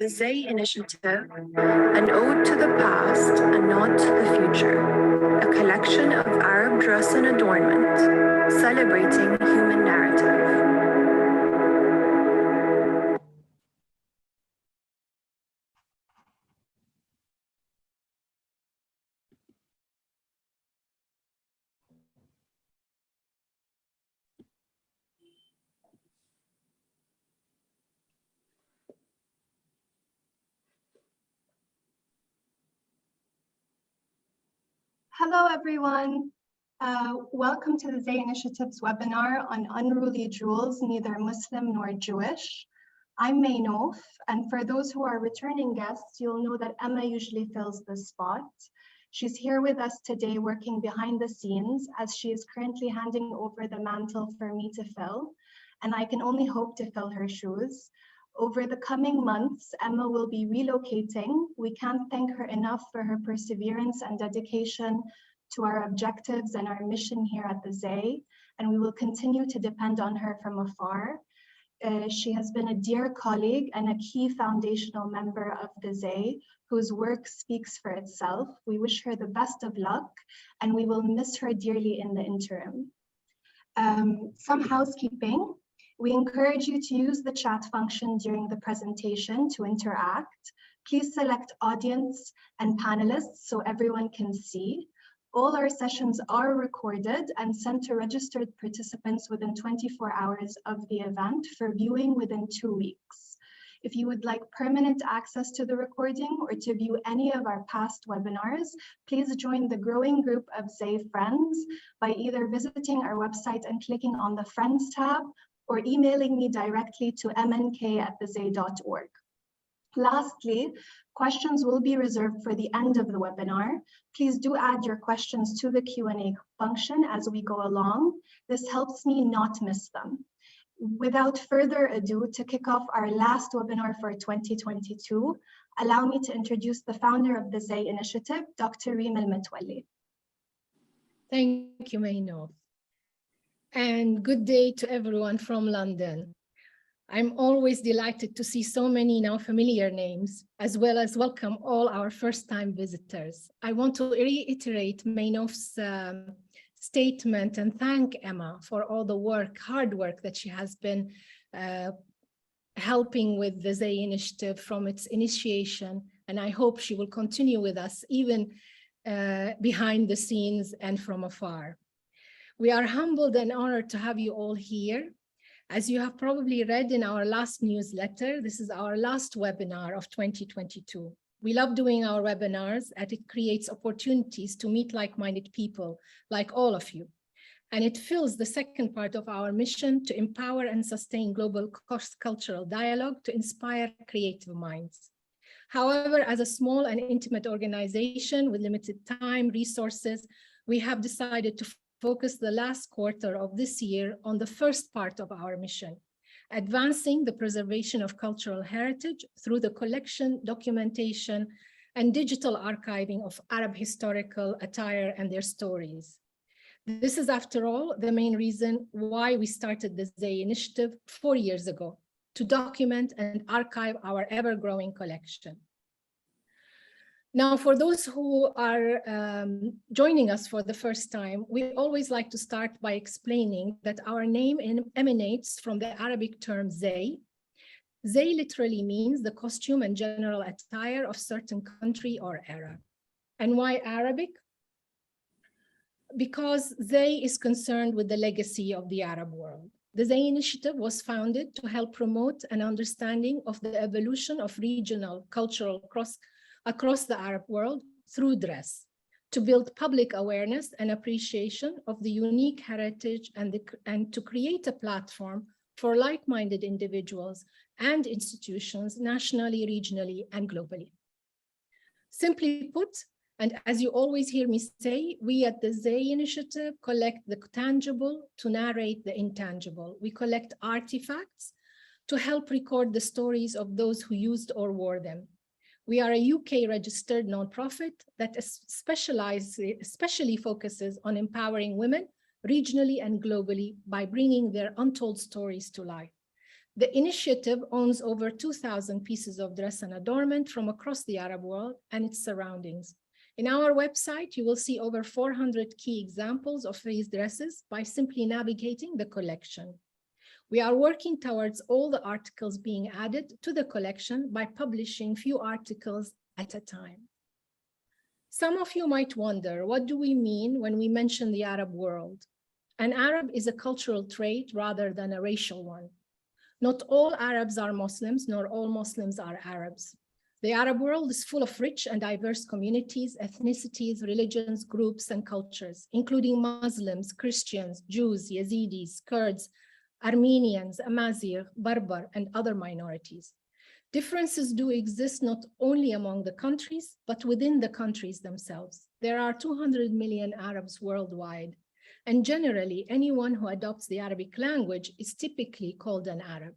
The Zay Initiative, an ode to the past, a nod to the future, a collection of Arab dress and adornment, celebrating human narrative. Hello, everyone. Welcome to the Zay Initiative's webinar on Unruly Jewels, Neither Muslim nor Jewish. I'm Maynof, and for those who are returning guests, you'll know that Emma usually fills this spot. She's here with us today working behind the scenes as she is currently handing over the mantle for me to fill, and I can only hope to fill her shoes. Over the coming months, Emma will be relocating. We can't thank her enough for her perseverance and dedication to our objectives and our mission here at the Zay, and we will continue to depend on her from afar. She has been a dear colleague and a key foundational member of the Zay, whose work speaks for itself. We wish her the best of luck, and we will miss her dearly in the interim. Some housekeeping. We encourage you to use the chat function during the presentation to interact. Please select audience and panelists so everyone can see. All our sessions are recorded and sent to registered participants within 24 hours of the event for viewing within 2 weeks. If you would like permanent access to the recording or to view any of our past webinars, please join the growing group of Zay Friends by either visiting our website and clicking on the Friends tab, or emailing me directly to mnk@thezay.org. Lastly, questions will be reserved for the end of the webinar. Please do add your questions to the Q&A function as we go along. This helps me not miss them. Without further ado, to kick off our last webinar for 2022, allow me to introduce the founder of the Zay Initiative, Dr. Reem Al-Metwalli. Thank you, Maynof. And good day to everyone from London. I'm always delighted to see so many now familiar names, as well as welcome all our first-time visitors. I want to reiterate Maynof's statement and thank Emma for all the hard work that she has been helping with the Zay Initiative from its initiation, and I hope she will continue with us even behind the scenes and from afar. We are humbled and honored to have you all here. As you have probably read in our last newsletter, this is our last webinar of 2022. We love doing our webinars as it creates opportunities to meet like-minded people like all of you. And it fills the second part of our mission to empower and sustain global cross-cultural dialogue to inspire creative minds. However, as a small and intimate organization with limited time, resources, we have decided to focus the last quarter of this year on the first part of our mission, advancing the preservation of cultural heritage through the collection, documentation, and digital archiving of Arab historical attire and their stories. This is, after all, the main reason why we started the Zay Initiative 4 years ago, to document and archive our ever-growing collection. Now, for those who are joining us for the first time, we always like to start by explaining that our name emanates from the Arabic term Zay. Zay literally means the costume and general attire of certain country or era. And why Arabic? Because Zay is concerned with the legacy of the Arab world. The Zay Initiative was founded to help promote an understanding of the evolution of regional cultural across the Arab world through dress, to build public awareness and appreciation of the unique heritage and to create a platform for like-minded individuals and institutions nationally, regionally, and globally. Simply put, and as you always hear me say, we at the Zay Initiative collect the tangible to narrate the intangible. We collect artifacts to help record the stories of those who used or wore them. We are a UK-registered nonprofit that especially focuses on empowering women regionally and globally by bringing their untold stories to life. The initiative owns over 2,000 pieces of dress and adornment from across the Arab world and its surroundings. In our website, you will see over 400 key examples of these dresses by simply navigating the collection. We are working towards all the articles being added to the collection by publishing few articles at a time. Some of you might wonder, what do we mean when we mention the Arab world? An Arab is a cultural trait rather than a racial one. Not all Arabs are Muslims, nor all Muslims are Arabs. The Arab world is full of rich and diverse communities, ethnicities, religions, groups, and cultures, including Muslims, Christians, Jews, Yazidis, Kurds, Armenians, Amazigh, Berber, and other minorities. Differences do exist not only among the countries, but within the countries themselves. There are 200 million Arabs worldwide, and generally, anyone who adopts the Arabic language is typically called an Arab.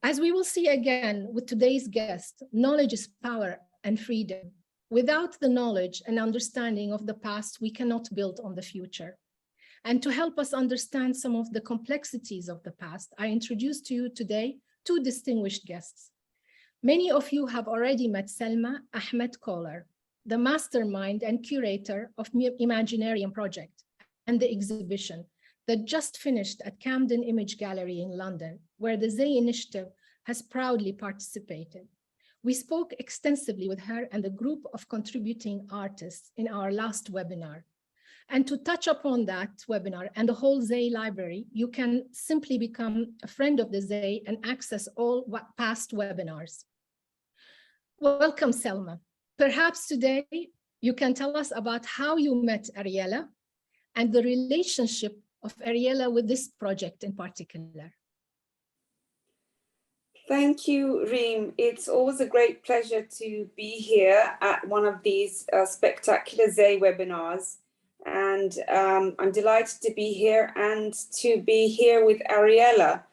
As we will see again with today's guest, knowledge is power and freedom. Without the knowledge and understanding of the past, we cannot build on the future. And to help us understand some of the complexities of the past, I introduce to you today two distinguished guests. Many of you have already met Salma Ahmed Kohler, the mastermind and curator of Imaginarium Project and the exhibition that just finished at Camden Image Gallery in London, where the Zay Initiative has proudly participated. We spoke extensively with her and a group of contributing artists in our last webinar. And to touch upon that webinar and the whole Zay library, you can simply become a friend of the Zay and access all past webinars. Welcome, Salma. Perhaps today you can tell us about how you met Ariella and the relationship of Ariella with this project in particular. Thank you, Reem. It's always a great pleasure to be here at one of these spectacular Zay webinars. And I'm delighted to be here and to be here with Ariella.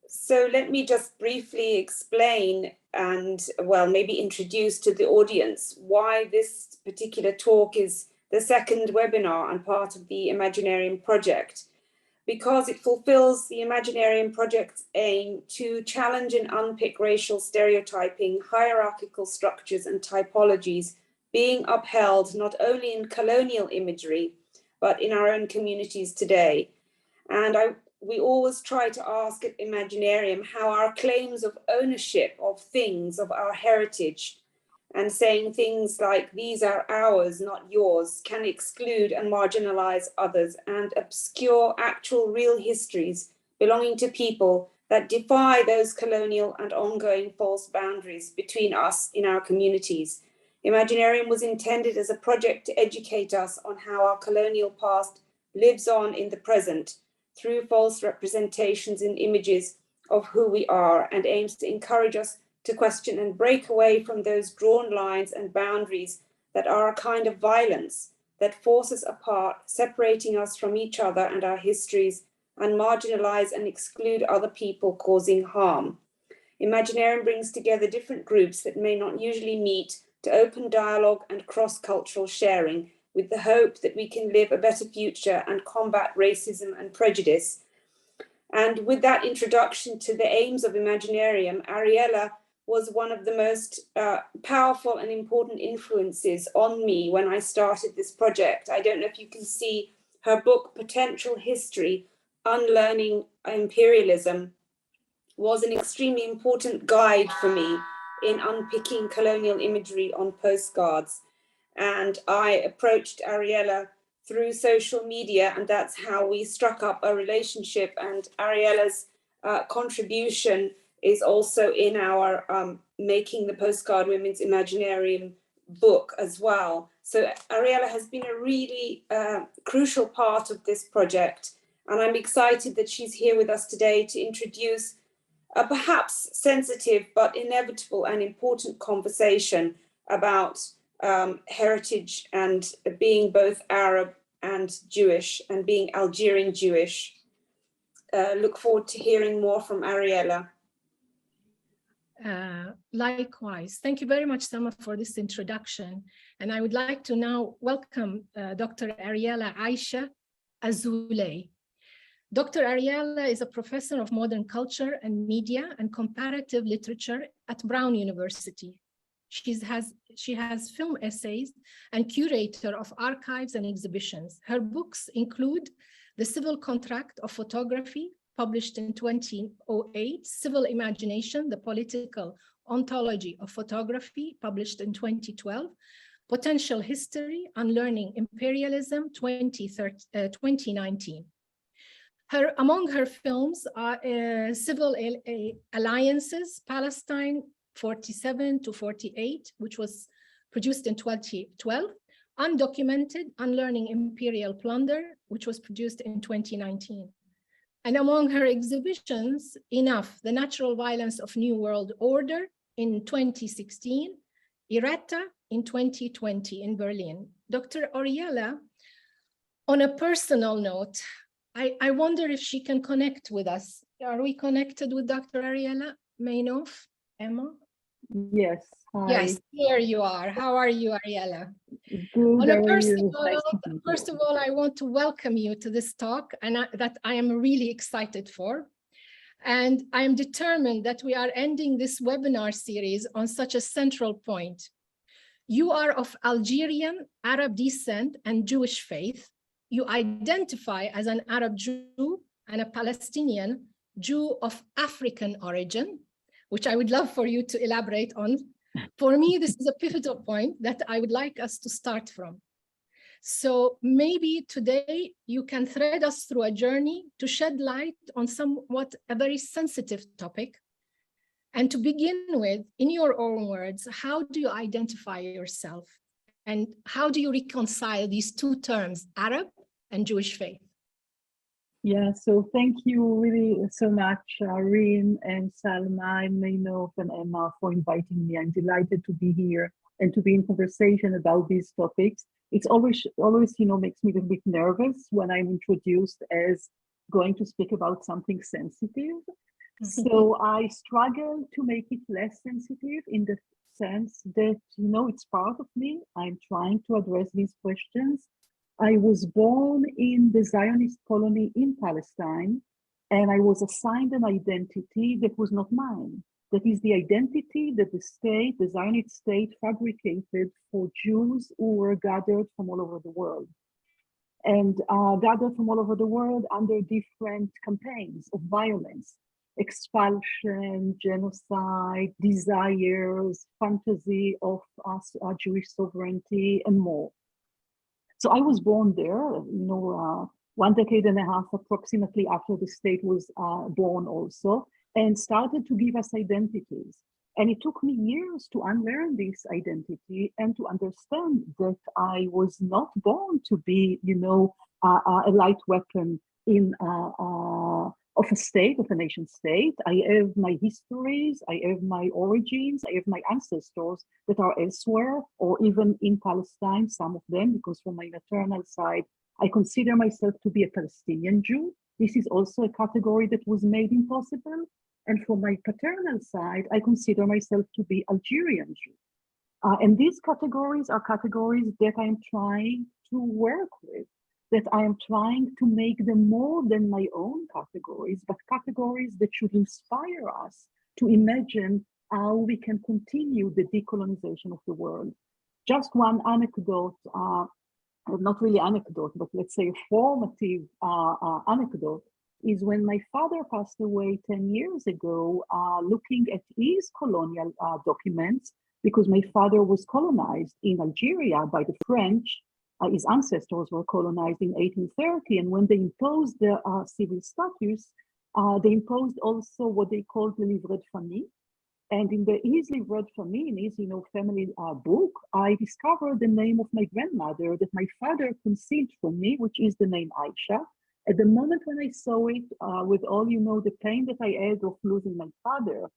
So let me just briefly explain and, well, maybe introduce to the audience why this particular talk is the second webinar and part of the Imaginarium project, because it fulfills the Imaginarium project's aim to challenge and unpick racial stereotyping, hierarchical structures and typologies being upheld not only in colonial imagery, but in our own communities today. And we always try to ask at Imaginarium how our claims of ownership of things, of our heritage, and saying things like, these are ours, not yours, can exclude and marginalize others and obscure actual real histories belonging to people that defy those colonial and ongoing false boundaries between us in our communities. Imaginarium was intended as a project to educate us on how our colonial past lives on in the present through false representations and images of who we are, and aims to encourage us to question and break away from those drawn lines and boundaries that are a kind of violence that force us apart, separating us from each other and our histories, and marginalize and exclude other people, causing harm. Imaginarium brings together different groups that may not usually meet to open dialogue and cross-cultural sharing, with the hope that we can live a better future and combat racism and prejudice. And with that introduction to the aims of Imaginarium, Ariella was one of the most powerful and important influences on me when I started this project. I don't know if you can see her book, Potential History, Unlearning Imperialism, was an extremely important guide for me in unpicking colonial imagery on postcards. And I approached Ariella through social media, and that's how we struck up a relationship. And Ariella's contribution is also in our Making the Postcard Women's Imaginarium book as well. So Ariella has been a really crucial part of this project, and I'm excited that she's here with us today to introduce a perhaps sensitive but inevitable and important conversation about heritage and being both Arab and Jewish and being Algerian Jewish. Look forward to hearing more from Ariella. Likewise. Thank you very much, Salma, for this introduction. And I would like to now welcome Dr. Ariella Aisha Azoulay. Dr. Ariella is a professor of modern culture and media and comparative literature at Brown University. She has film essays and curator of archives and exhibitions. Her books include The Civil Contract of Photography, published in 2008, Civil Imagination, The Political Ontology of Photography, published in 2012, Potential History, Unlearning Imperialism, 2019. Among her films are Civil Alliances, Palestine 47 to 48, which was produced in 2012, Undocumented, Unlearning Imperial Plunder, which was produced in 2019. And among her exhibitions, Enough, The Natural Violence of New World Order in 2016, Iretta in 2020 in Berlin. Dr. Ariella, on a personal note, I wonder if she can connect with us. Are we connected with Dr. Ariella Mainoff? Emma? Yes. Hi. Yes, here you are. How are you, Ariella? Good. On a How are personal you? Nice to note, be here. first of all, I want to welcome you to this talk that I am really excited for. And I am determined that we are ending this webinar series on such a central point. You are of Algerian, Arab descent and Jewish faith. You identify as an Arab Jew and a Palestinian Jew of African origin, which I would love for you to elaborate on. For me, this is a pivotal point that I would like us to start from. So maybe today you can thread us through a journey to shed light on somewhat a very sensitive topic. And to begin with, in your own words, how do you identify yourself? And how do you reconcile these two terms, Arab and Jewish faith? Yeah, so thank you really so much, Reem and Salma and Mainoff and Emma for inviting me. I'm delighted to be here and to be in conversation about these topics. It's always, makes me a bit nervous when I'm introduced as going to speak about something sensitive. So I struggle to make it less sensitive in the sense that, it's part of me. I'm trying to address these questions. I was born in the Zionist colony in Palestine, and I was assigned an identity that was not mine. That is the identity that the Zionist state fabricated for Jews who were gathered from all over the world. And gathered from all over the world under different campaigns of violence, expulsion, genocide, desires, fantasy of Jewish sovereignty, and more. So I was born there, 1 decade and a half approximately after the state was born also, and started to give us identities. And it took me years to unlearn this identity and to understand that I was not born to be, a light weapon of a state, of a nation state. I have my histories, I have my origins, I have my ancestors that are elsewhere or even in Palestine, some of them, because from my maternal side, I consider myself to be a Palestinian Jew. This is also a category that was made impossible. And from my paternal side, I consider myself to be Algerian Jew. And these categories are categories that I'm trying to work with, that I am trying to make them more than my own categories, but categories that should inspire us to imagine how we can continue the decolonization of the world. Just one anecdote, not really anecdote, but let's say a formative anecdote, is when my father passed away 10 years ago, looking at his colonial documents, because my father was colonized in Algeria by the French. His ancestors were colonized in 1830, and when they imposed the civil status, they imposed also what they called the livret de famille. And in his livret de famille, in his family book, I discovered the name of my grandmother that my father concealed from me, which is the name Aisha. At the moment when I saw it, with all the pain that I had of losing my father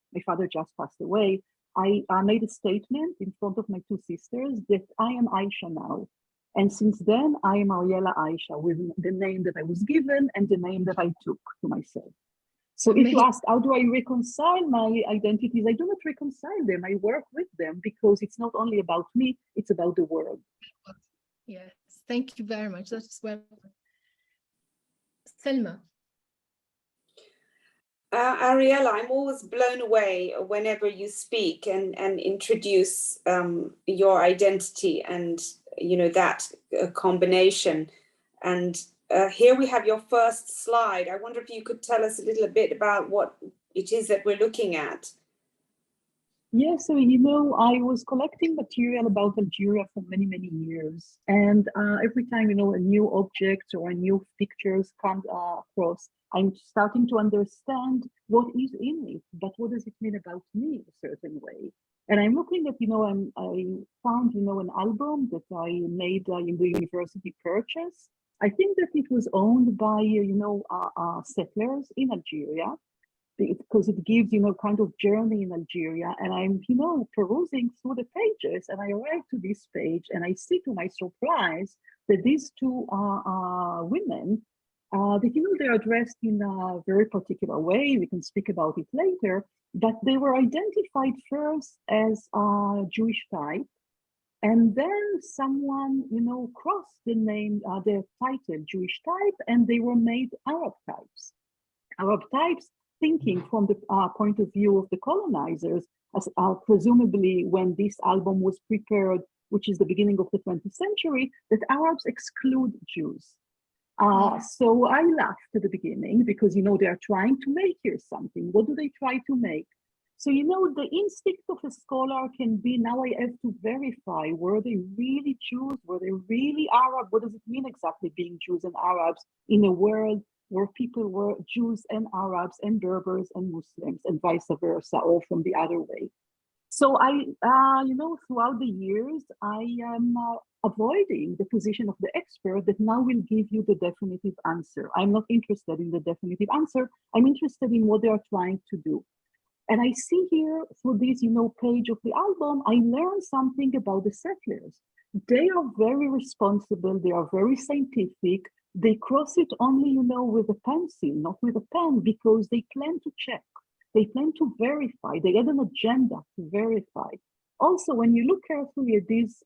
just passed away, I made a statement in front of my two sisters that I am Aisha now. And since then, I am Ariella Aisha, with the name that I was given and the name that I took to myself. So if you ask, how do I reconcile my identities? I do not reconcile them. I work with them because it's not only about me, it's about the world. Yes, thank you very much. That's well. Salma. Ariella, I'm always blown away whenever you speak and introduce your identity and, you know, that combination. And here we have your first slide. I wonder if you could tell us a little bit about what it is that we're looking at. Yeah, so you know, I was collecting material about Algeria for many, many years. And every time, you know, a new object or a new pictures come across, I'm starting to understand what is in it, but what does it mean about me in a certain way? And I'm looking at, you know, I found, you know, an album that I made in the university purchase. I think that it was owned by, you know, settlers in Algeria, because it gives, you know, kind of journey in Algeria. And I'm, you know, perusing through the pages, and I arrive to this page, and I see to my surprise that these two women, that, you know, they are dressed in a very particular way. We can speak about it later, but they were identified first as Jewish type. And then someone, you know, crossed the name, the title Jewish type, and they were made Arab types. Arab types, thinking from the point of view of the colonizers, as presumably when this album was prepared, which is the beginning of the 20th century, that Arabs exclude Jews. So I laughed at the beginning because, you know, they are trying to make here something. What do they try to make? So, you know, the instinct of a scholar can be, now I have to verify, were they really Jews? Were they really Arab? What does it mean exactly being Jews and Arabs in a world where people were Jews and Arabs and Berbers and Muslims and vice versa, or from the other way? So I, you know, throughout the years, I am avoiding the position of the expert that now will give you the definitive answer. I'm not interested in the definitive answer. I'm interested in what they are trying to do. And I see here through this, you know, page of the album, I learned something about the settlers. They are very responsible. They are very scientific. They cross it only, you know, with a pencil, not with a pen, because they plan to check. They plan to verify. They had an agenda to verify. Also, when you look carefully at these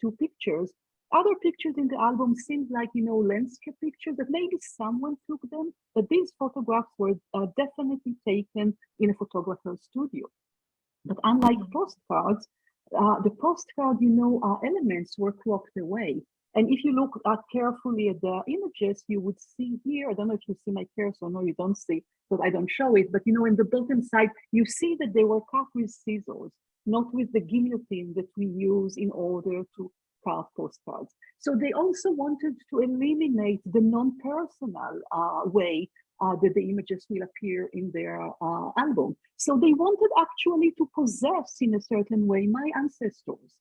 two pictures, other pictures in the album seem like, you know, landscape pictures that maybe someone took them, but these photographs were definitely taken in a photographer's studio. But unlike postcards, the postcard, you know, elements were cropped away. And if you look carefully at the images, you would see here, I don't know if you see my cursor, no, you don't see, but I don't show it, but, you know, in the bottom side, you see that they were cut with scissors, not with the guillotine that we use in order to cut postcards. So they also wanted to eliminate the non-personal way that the images will appear in their album. So they wanted actually to possess, in a certain way, my ancestors.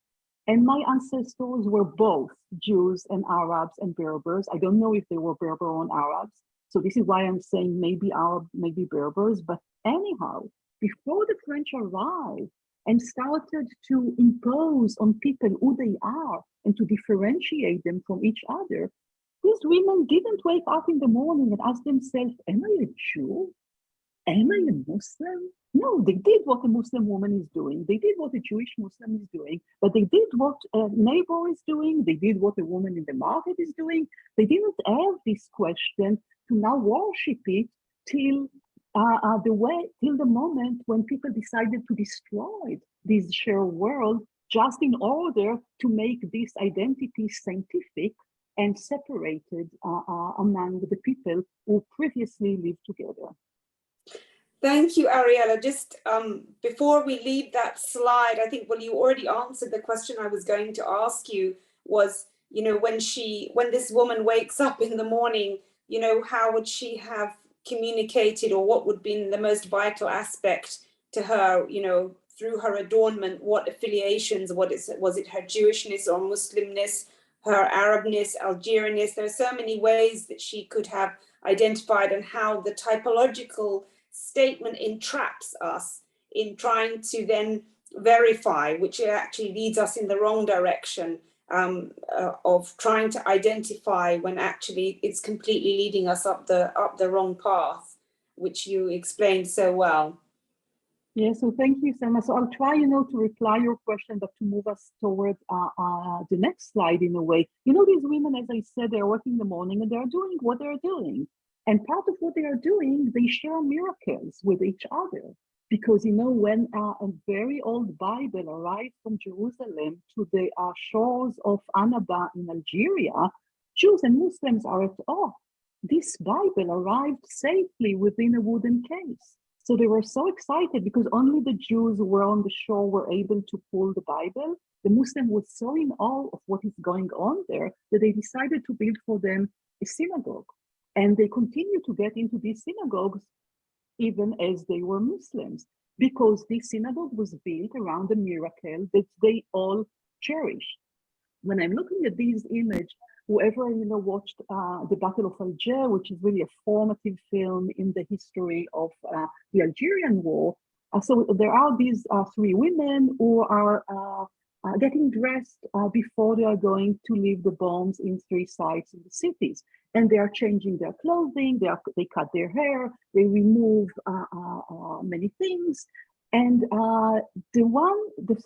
And my ancestors were both Jews and Arabs and Berbers. I don't know if they were Berber or Arabs. So this is why I'm saying maybe Arab, maybe Berbers. But anyhow, before the French arrived and started to impose on people who they are and to differentiate them from each other, these women didn't wake up in the morning and ask themselves, am I a Jew? Am I a Muslim? No, they did what a Muslim woman is doing. They did what a Jewish Muslim is doing, but they did what a neighbor is doing. They did what a woman in the market is doing. They didn't have this question to now worship it till the moment when people decided to destroy this shared world just in order to make this identity scientific and separated among the people who previously lived together. Thank you, Ariella. Just before we leave that slide, I think, well, you already answered the question I was going to ask you was, you know, when this woman wakes up in the morning, you know, how would she have communicated, or what would be the most vital aspect to her, you know, through her adornment? What affiliations, was it her Jewishness or Muslimness, her Arabness, Algerianness? There are so many ways that she could have identified, and how the typological statement entraps us in trying to then verify, which actually leads us in the wrong direction of trying to identify when actually it's completely leading us up the wrong path, which you explained so well. Yeah, so thank you, Salma. So I'll try, you know, to reply your question, but to move us toward the next slide in a way. You know, these women, as I said, they're working in the morning and they're doing what they're doing. And part of what they are doing, they share miracles with each other. Because, you know, when a very old Bible arrived from Jerusalem to the shores of Annaba in Algeria, Jews and Muslims are at awe. This Bible arrived safely within a wooden case. So they were so excited because only the Jews who were on the shore were able to pull the Bible. The Muslim was so in awe of what is going on there that they decided to build for them a synagogue. And they continue to get into these synagogues even as they were Muslims, because this synagogue was built around a miracle that they all cherish. When I'm looking at these images, whoever watched the Battle of Algiers, which is really a formative film in the history of the Algerian War, so there are these three women who are getting dressed before they are going to leave the bombs in three sites in the cities. And they are changing their clothing, they cut their hair, they remove many things. And one of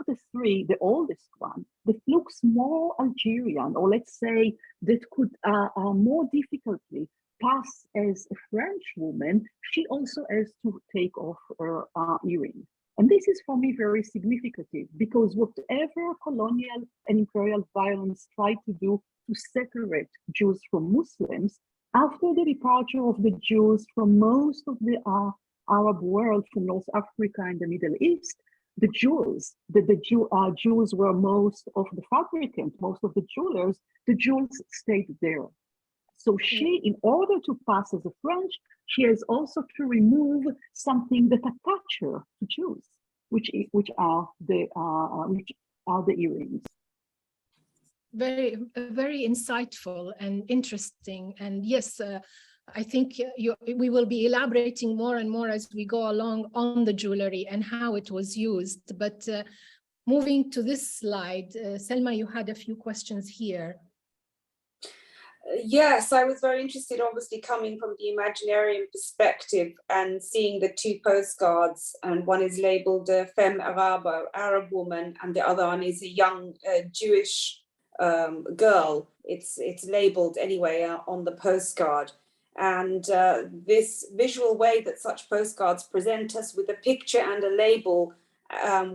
the three, the oldest one, that looks more Algerian, or let's say that could more difficultly pass as a French woman, she also has to take off her earring. And this is for me very significant, because whatever colonial and imperial violence tried to do to separate Jews from Muslims, after the departure of the Jews from most of the Arab world, from North Africa and the Middle East, the Jews were most of the fabricants, most of the jewelers, the Jews stayed there. So she, in order to pass as a French, she has also to remove something that attach her to Jews, which are the earrings. Very, very insightful and interesting. And yes, I think we will be elaborating more and more as we go along on the jewelry and how it was used. But moving to this slide, Salma, you had a few questions here. Yes, I was very interested, obviously coming from the Imaginarium perspective and seeing the two postcards, and one is labeled Femme Arabe, Arab woman, and the other one is a young Jewish girl. It's labeled anyway on the postcard. And this visual way that such postcards present us with a picture and a label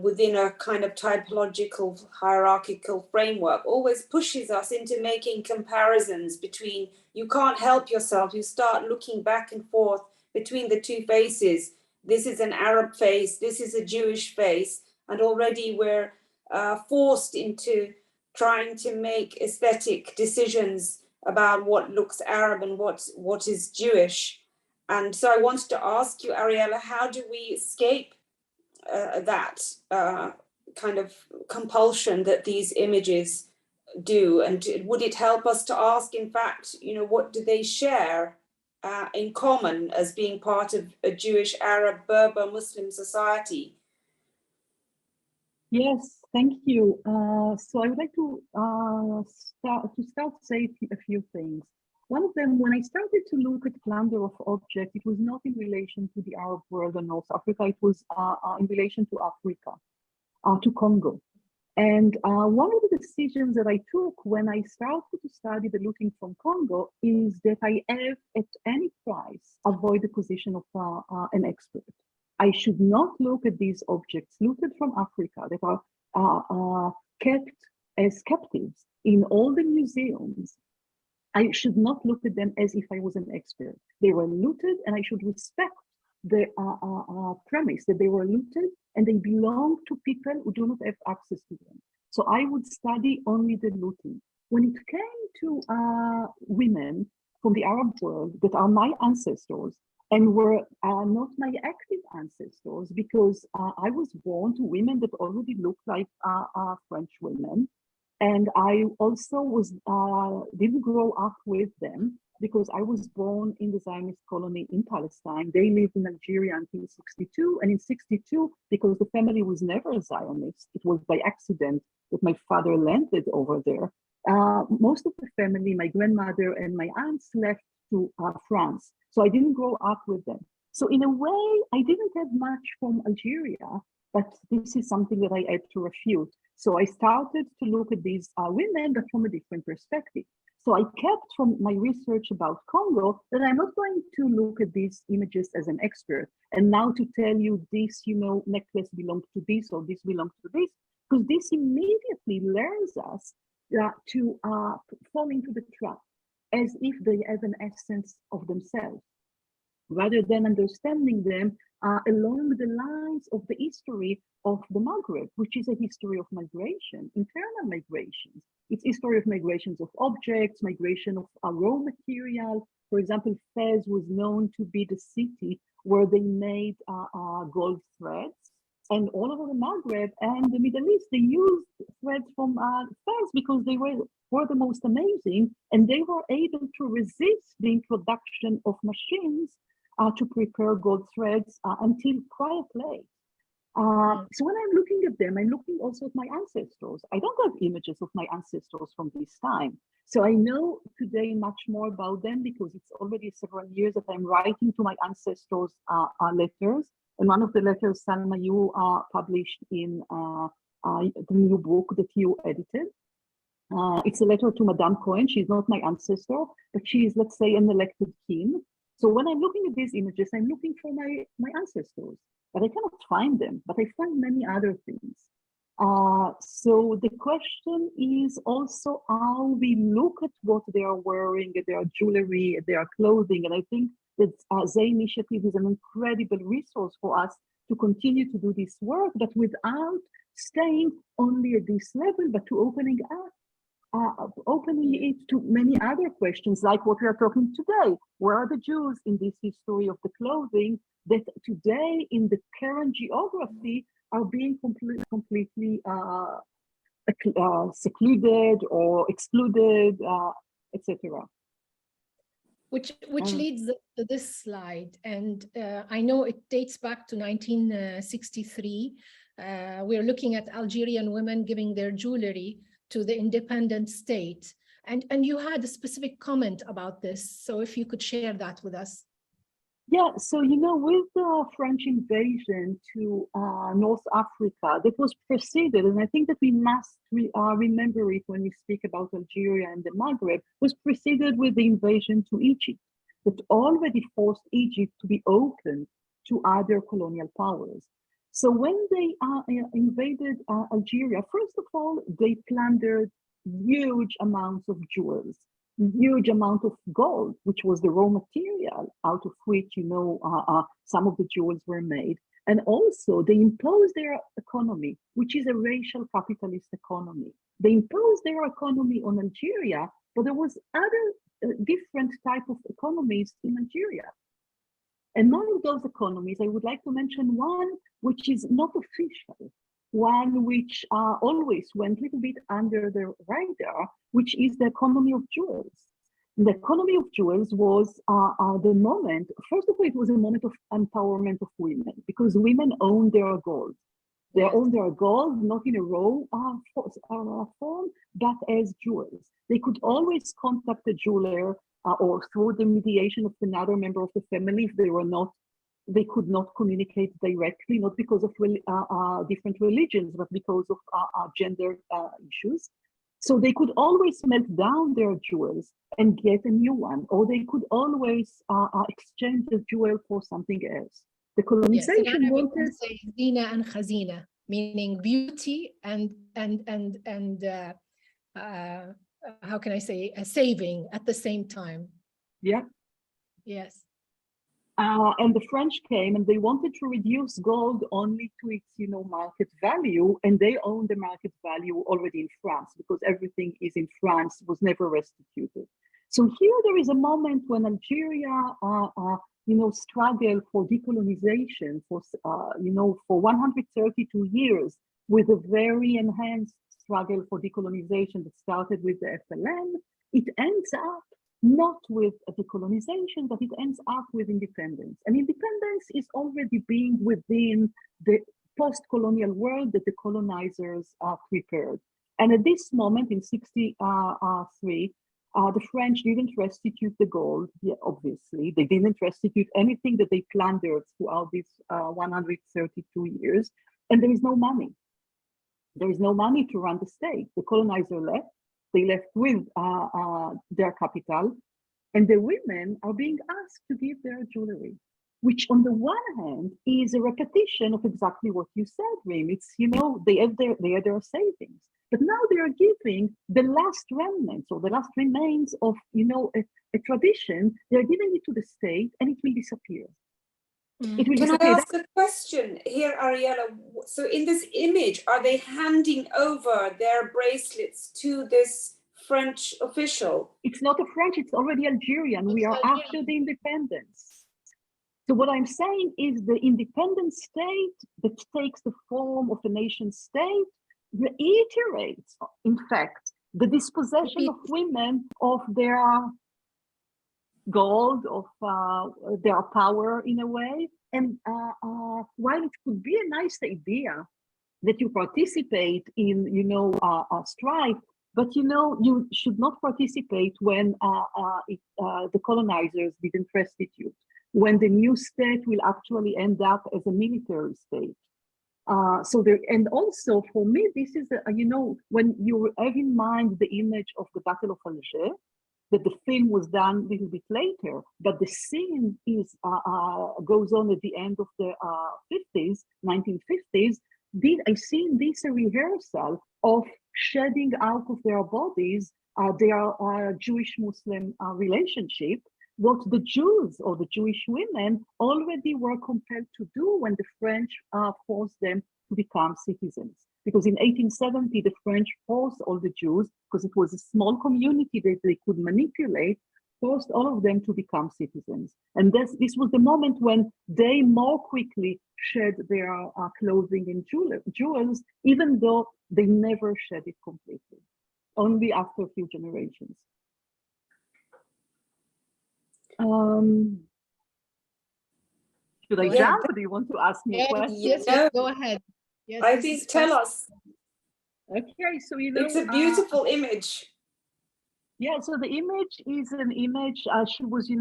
within a kind of typological hierarchical framework always pushes us into making comparisons between, you can't help yourself, you start looking back and forth between the two faces. This is an Arab face, this is a Jewish face, and already we're forced into trying to make aesthetic decisions about what looks Arab and what is Jewish. And so I wanted to ask you, Ariella, how do we escape that kind of compulsion that these images do? And would it help us to ask, in fact, what do they share in common as being part of a Jewish, Arab, Berber, Muslim society? Yes, thank you. So I would like to start say a few things. One of them, when I started to look at plunder of objects, it was not in relation to the Arab world or North Africa, it was in relation to Africa, to Congo. And one of the decisions that I took when I started to study the looting from Congo is that I have, at any price, avoid the position of an expert. I should not look at these objects looted from Africa that are kept as captives in all the museums. I should not look at them as if I was an expert. They were looted, and I should respect the premise that they were looted and they belong to people who do not have access to them. So I would study only the looting. When it came to women from the Arab world that are my ancestors and were not my active ancestors, because I was born to women that already looked like French women. And I also didn't grow up with them because I was born in the Zionist colony in Palestine. They lived in Algeria until 62. And in 62, because the family was never a Zionist, it was by accident that my father landed over there. Most of the family, my grandmother and my aunts, left to France. So I didn't grow up with them. So in a way, I didn't have much from Algeria, but this is something that I had to refute. So I started to look at these women, but from a different perspective. So I kept from my research about Congo that I'm not going to look at these images as an expert and now to tell you this, necklace belongs to this or this belongs to this, because this immediately learns us to fall into the trap as if they have an essence of themselves, rather than understanding them along the lines of the history of the Maghreb, which is a history of migration, internal migrations. It's history of migrations of objects, migration of raw material. For example, Fez was known to be the city where they made gold threads. And all over the Maghreb and the Middle East, they used threads from Fez because they were the most amazing, and they were able to resist the introduction of machines to prepare gold threads until quite late. So when I'm looking at them, I'm looking also at my ancestors. I don't have images of my ancestors from this time. So I know today much more about them because it's already several years that I'm writing to my ancestors letters. And one of the letters, Salma, you published in the new book that you edited. It's a letter to Madame Cohen. She's not my ancestor, but she is, let's say, an elected king. So when I'm looking at these images, I'm looking for my ancestors, but I cannot find them, but I find many other things. So the question is also how we look at what they are wearing, at their jewelry, at their clothing. And I think that Zay Initiative is an incredible resource for us to continue to do this work, but without staying only at this level, but to opening it to many other questions, like what we are talking today. Where are the Jews in this history of the clothing that today in the current geography are being completely secluded or excluded, etc. Which leads to this slide. And I know it dates back to 1963. We're looking at Algerian women giving their jewelry to the independent state. And you had a specific comment about this. So if you could share that with us. Yeah, so, with the French invasion to North Africa, that was preceded, and I think that we must remember it when we speak about Algeria and the Maghreb, was preceded with the invasion to Egypt, that already forced Egypt to be open to other colonial powers. So when they invaded Algeria, first of all, they plundered huge amounts of jewels, huge amount of gold, which was the raw material out of which, some of the jewels were made. And also they imposed their economy, which is a racial capitalist economy. They imposed their economy on Algeria, but there was other different type of economies in Algeria. And among those economies, I would like to mention one which is not official, one which always went a little bit under the radar, which is the economy of jewels. The economy of jewels was the moment, first of all, it was a moment of empowerment of women, because women own their gold. They own their gold, not in a raw form, but as jewels. They could always contact a jeweler or through the mediation of another member of the family if they could not communicate directly, not because of different religions, but because of gender issues. So they could always melt down their jewels and get a new one, or they could always exchange the jewel for something else. The colonization wanted zina and khazina, meaning beauty and how can I say, a saving at the same time. Yeah. Yes. And the French came and they wanted to reduce gold only to its, market value, and they own the market value already in France because everything is in France, was never restituted. So here there is a moment when Algeria, struggled for decolonization for 132 years with a very enhanced struggle for decolonization that started with the FLN. It ends up not with a decolonization, but it ends up with independence. And independence is already being within the post-colonial world that the colonizers prepared. And at this moment in 63, the French didn't restitute the gold, obviously. They didn't restitute anything that they plundered throughout these 132 years. And there is no money. There is no money to run the state. The colonizer left. they left with their capital, and the women are being asked to give their jewelry, which on the one hand is a repetition of exactly what you said, Rim. It's, they had their savings, but now they are giving the last remnants or the last remains of, a tradition. They're giving it to the state, and it will disappear. It will Can I disappear. ask a question here, Ariella? So in this image, are they handing over their bracelets to this French official? It's not a French, it's already Algerian. We are after the independence. So what I'm saying is the independent state that takes the form of a nation state reiterates, in fact, the dispossession of women of their gold, of their power in a way. And while it could be a nice idea that you participate in, strife, but you should not participate when the colonizers didn't restitute, when the new state will actually end up as a military state. And also for me, this is, when you have in mind the image of the Battle of Alger, that the film was done a little bit later, but the scene goes on at the end of the 1950s. I see in this a rehearsal of shedding out of their bodies their Jewish-Muslim relationship, what the Jews or the Jewish women already were compelled to do when the French forced them to become citizens. Because in 1870, the French forced all the Jews, because it was a small community that they could manipulate, forced all of them to become citizens. And this was the moment when they more quickly shed their clothing and jewels, even though they never shed it completely, only after a few generations. Should I jump, or do you want to ask me a question? Yes, go ahead. Yes, I think, tell us. Okay, so it's a beautiful image. Yeah, so the image is an image. She was,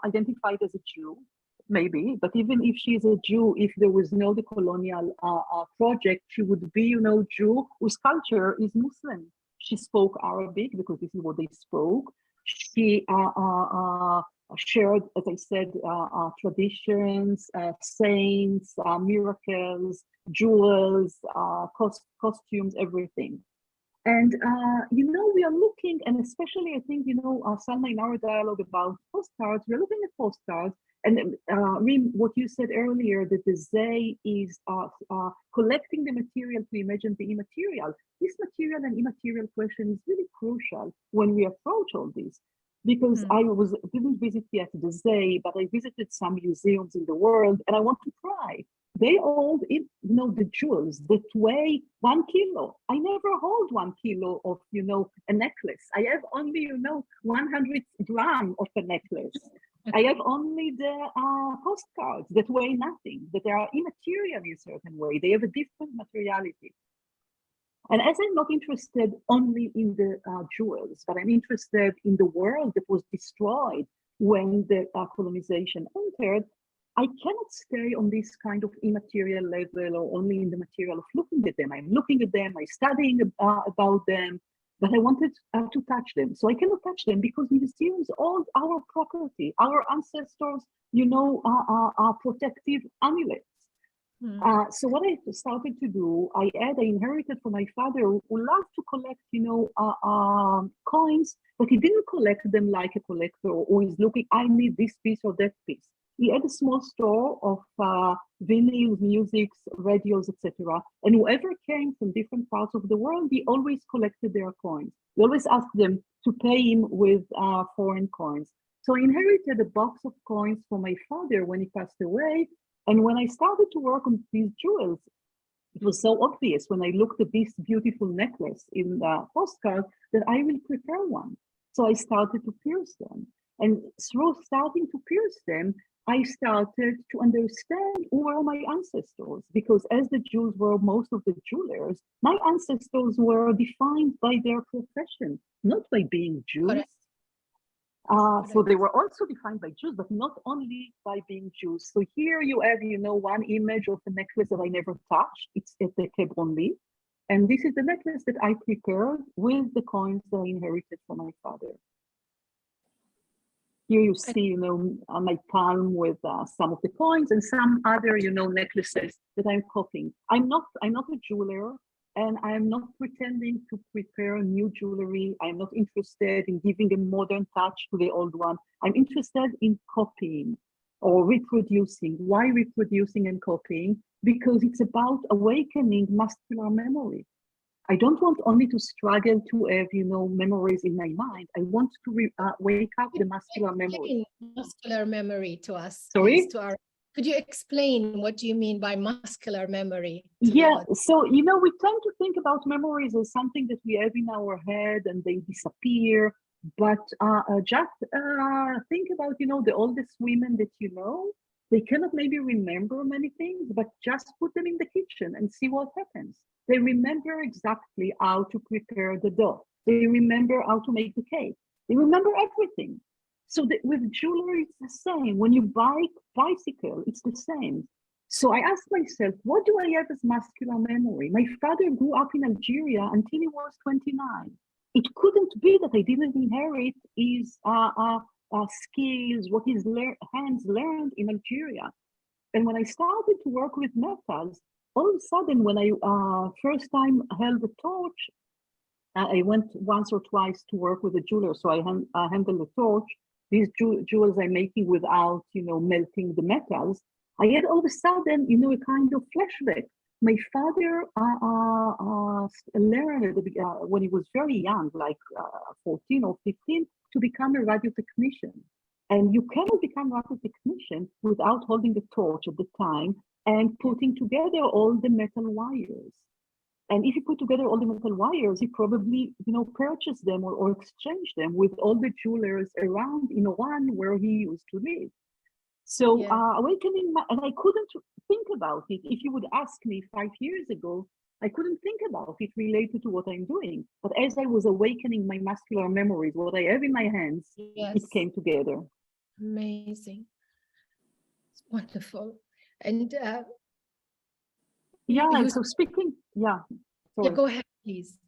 identified as a Jew, maybe, but even if she is a Jew, if there was no the colonial project, she would be, Jew whose culture is Muslim. She spoke Arabic because this is what they spoke. She shared, as I said, traditions, saints, miracles, jewels, costumes, everything. And, we are looking, and especially I think, Salma, in our dialogue about postcards, we're looking at postcards. And Rim, what you said earlier, that the Zay is collecting the material to imagine the immaterial. This material and immaterial question is really crucial when we approach all this. Because I didn't visit yet the Zay, but I visited some museums in the world, and I want to cry. They hold, the jewels that weigh 1 kilo. I never hold 1 kilo of, a necklace. I have only, 100 grams of a necklace. I have only the postcards that weigh nothing, that they are immaterial in a certain way. They have a different materiality. And as I'm not interested only in the jewels, but I'm interested in the world that was destroyed when the colonization entered, I cannot stay on this kind of immaterial level or only in the material of looking at them. I'm looking at them, I'm studying about them, but I wanted to touch them. So I cannot touch them because museums hold our property, our ancestors, are protective amulets. So what I started to do, I inherited from my father who loved to collect, coins, but he didn't collect them like a collector who is looking, I need this piece or that piece. He had a small store of vinyls, musics, radios, etc. And whoever came from different parts of the world, he always collected their coins. He always asked them to pay him with foreign coins. So I inherited a box of coins from my father when he passed away. And when I started to work on these jewels, it was so obvious when I looked at this beautiful necklace in the postcard that I will prepare one. So I started to pierce them. And through starting to pierce them, I started to understand who were my ancestors, because as the Jews were most of the jewelers, my ancestors were defined by their profession, not by being Jews. So they were also defined by Jews, but not only by being Jews. So here you have, one image of a necklace that I never touched. It's at the Hebron. And this is the necklace that I prepared with the coins that I inherited from my father. Here you see, on my palm with some of the coins and some other, necklaces that I'm copying. I'm not a jeweler, and I'm not pretending to prepare new jewelry. I'm not interested in giving a modern touch to the old one. I'm interested in copying or reproducing. Why reproducing and copying? Because it's about awakening muscular memory. I don't want only to struggle to have, memories in my mind. I want to wake up the muscular memory. Muscular memory to us. Sorry? Please, could you explain what do you mean by muscular memory? Yeah, so, we tend to think about memories as something that we have in our head and they disappear. But just think about, the oldest women that you know, they cannot maybe remember many things, but just put them in the kitchen and see what happens. They remember exactly how to prepare the dough. They remember how to make the cake. They remember everything. So with jewelry, it's the same. When you buy bicycle, it's the same. So I asked myself, what do I have as muscular memory? My father grew up in Algeria until he was 29. It couldn't be that I didn't inherit his skills, what his hands learned in Algeria. And when I started to work with metals, all of a sudden, when I first time held the torch, I went once or twice to work with a jeweler. So I handle the torch. These jewels I'm making without, melting the metals. I had all of a sudden, a kind of flashback. My father learned when he was very young, like 14 or 15, to become a radio technician. And you cannot become a radio technician without holding the torch at the time and putting together all the metal wires. And if you put together all the metal wires, you probably, purchase them or exchange them with all the jewelers around in Iran where he used to live. So awakening, and I couldn't think about it. If you would ask me 5 years ago, I couldn't think about it related to what I'm doing. But as I was awakening my muscular memories, what I have in my hands, it came together. Amazing. It's wonderful. And so speaking, sorry. Go ahead, please.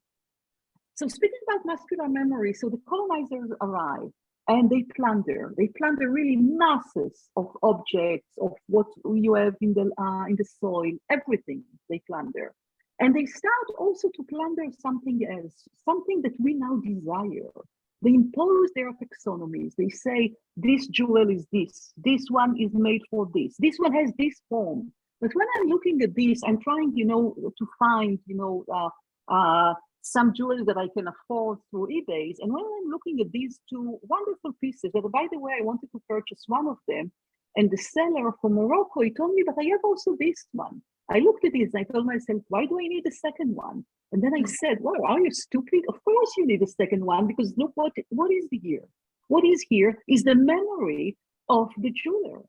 So speaking about muscular memory, so the colonizers arrive and they plunder really masses of objects, of what you have in the soil, everything they plunder. And they start also to plunder something else, something that we now desire. They impose their taxonomies. They say, this jewel is this one is made for this one has this form. But when I'm looking at this, I'm trying, to find, some jewelry that I can afford through eBay. And when I'm looking at these two wonderful pieces, that by the way, I wanted to purchase one of them, and the seller from Morocco, he told me, but I have also this one. I looked at this and I told myself, why do I need a second one? And then I said, well, are you stupid? Of course you need a second one, because look what is here. What is here is the memory of the jeweler.